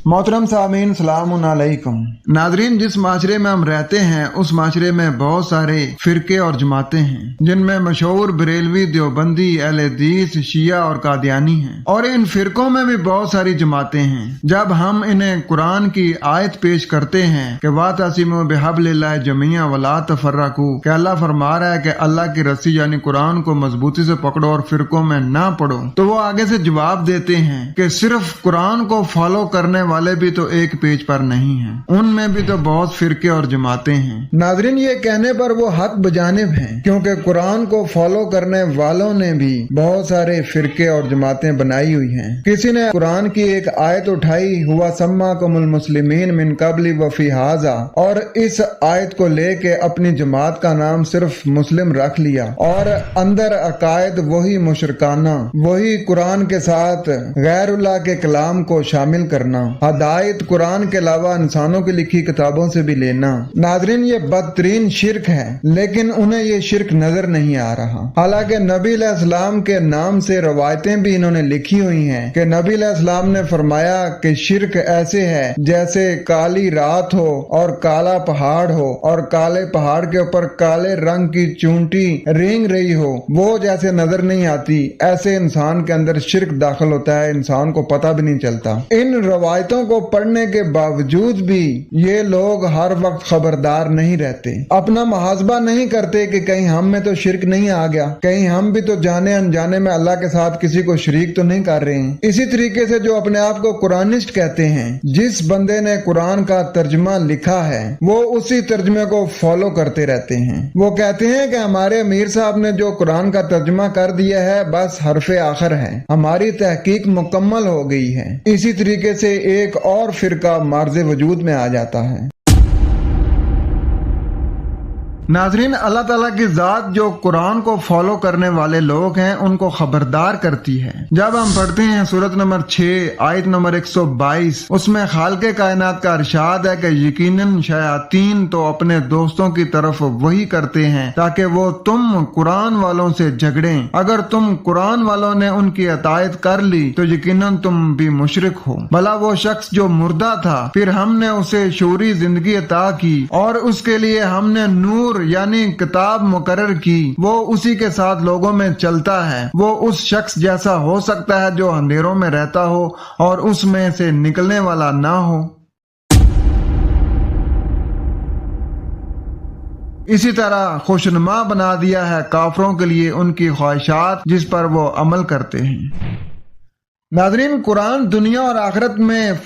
मोहतरम सामीन सलाम अलैकुम। नाजरीन, जिस माशरे में हम रहते हैं उस माशरे में बहुत सारे फिरके और जमातें हैं, जिनमें मशहूर बरेलवी, देवबंदी, अहले हदीस, शिया और कादियानी हैं। और इन फिरकों में भी बहुत सारी जमातें हैं। जब हम इन्हें कुरान की आयत पेश करते हैं कि वातसिमू बिहब्लिल्लाहि जमीअन वला तफर्रकू, कि अल्लाह फरमा रहा है कि अल्लाह की रस्सी यानी कुरान को मजबूती से पकड़ो और फिरकों में ना पड़ो, तो वो आगे से जवाब देते हैं कि सिर्फ कुरान को फॉलो करने वाले भी तो एक पेज पर नहीं हैं, उनमें भी तो बहुत फिरके और जमातें हैं। नाजरीन, ये कहने पर वो हक बजानिब हैं, क्योंकि कुरान को फॉलो करने वालों ने भी बहुत सारे फिरके और जमातें बनाई हुई हैं। किसी ने कुरान की एक आयत उठाई, हुआ सम्माकुमुल मुस्लिमीन मिन कबली व फी हाजा, और इस आयत को लेके अपनी जमात का नाम सिर्फ मुस्लिम रख लिया और अंदर अकायद वही मुशरकाना, वही कुरान के साथ गैरुल्लाह के कलाम को शामिल करना, हदायत कुरान के अलावा इंसानों की लिखी किताबों से भी लेना। नाजरीन, ये बदतरीन शिरक है, लेकिन उन्हें ये शिरक नजर नहीं आ रहा। हालांकि नबी अलैहिस्सलाम के नाम से रवायतें भी इन्होंने लिखी हुई हैं कि नबी अलैहिस्सलाम ने फरमाया कि शिरक ऐसे है जैसे काली रात हो और काला पहाड़ हो और काले पहाड़ के ऊपर काले रंग की चूंटी रेंग रही हो, वो जैसे नजर नहीं आती, ऐसे इंसान के अंदर शिरक दाखिल होता है, इंसान को पता भी नहीं चलता। इन रवायतों को पढ़ने के बावजूद भी ये लोग हर वक्त खबरदार नहीं रहते, अपना मुहासबा नहीं करते कि कहीं हम में तो शिरक नहीं आ गया, कहीं हम भी तो जाने अनजाने में अल्लाह के साथ किसी को शरीक तो नहीं कर रहे हैं। इसी तरीके से जो अपने आप को कुरानिस्ट कहते हैं, जिस बंदे ने कुरान का तर्जमा लिखा है वो उसी तर्जमे को फॉलो करते रहते हैं। वो कहते हैं कि हमारे अमीर साहब ने जो कुरान का तर्जमा कर दिया है बस हरफे आखिर है, हमारी तहकीक मुकम्मल हो गई है। इसी तरीके से एक और फिरका मार्ज़े वजूद में आ जाता है। नाजरीन, अल्लाह ताला की जात जो कुरान को फॉलो करने वाले लोग हैं उनको खबरदार करती है। जब हम पढ़ते हैं सूरत नंबर 6 आयत नंबर 122, उसमें खालिक़े कायनात का इरशाद है कि यकीनन शयातीन तो अपने दोस्तों की तरफ वही करते हैं ताकि वो तुम कुरान वालों से झगड़ें। अगर तुम कुरान वालों ने उनकी अतायत कर ली तो यकीनन तुम भी मुशरिक हो। भला वो शख्स जो मुर्दा था, फिर हमने उसे शूरी जिंदगी अता की और उसके लिए हमने नूर यानी किताब मुकर्रर की, वो उसी के साथ लोगों में चलता है। वो उस शख्स जैसा हो सकता है जो अंधेरों में रहता हो और उसमें से निकलने वाला ना हो। इसी तरह खुशनुमा बना दिया है काफरों के लिए उनकी ख्वाहिशात जिस पर वो अमल करते हैं। नाज़रीन, कुरान दुनिया और आखिरत में